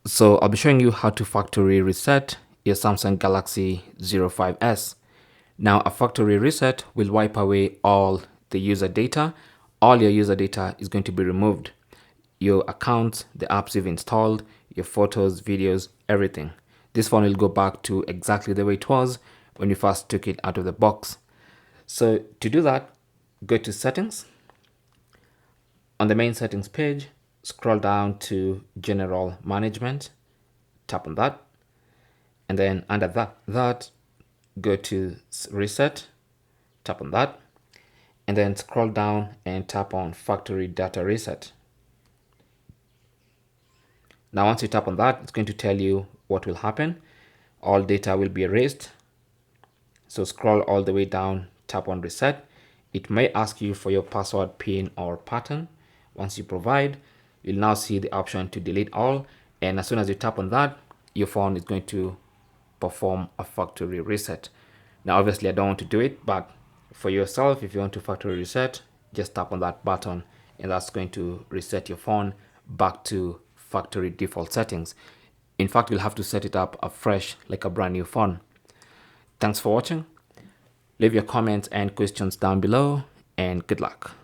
So I'll be showing you how to factory reset your Samsung Galaxy A05s. Now a factory reset will wipe away all the user data. All your user data is going to be removed. Your accounts, the apps you've installed, your photos, videos, everything. This phone will go back to exactly the way it was when you first took it out of the box. So to do that, go to settings. On the main settings page, scroll down to general management, tap on that, and then under that go to reset, tap on that, and then scroll down and tap on factory data reset. Now once you tap on that, it's going to tell you what will happen. All data will be erased. So scroll all the way down, tap on reset. It may ask you for your password, PIN, or pattern. Once you provide, you'll now see the option to delete all, and as soon as you tap on that, your phone is going to perform a factory reset. Now obviously I don't want to do it, but for yourself, if you want to factory reset, just tap on that button and that's going to reset your phone back to factory default settings. In fact, you'll have to set it up afresh like a brand new phone. Thanks for watching. Leave your comments and questions down below, and good luck.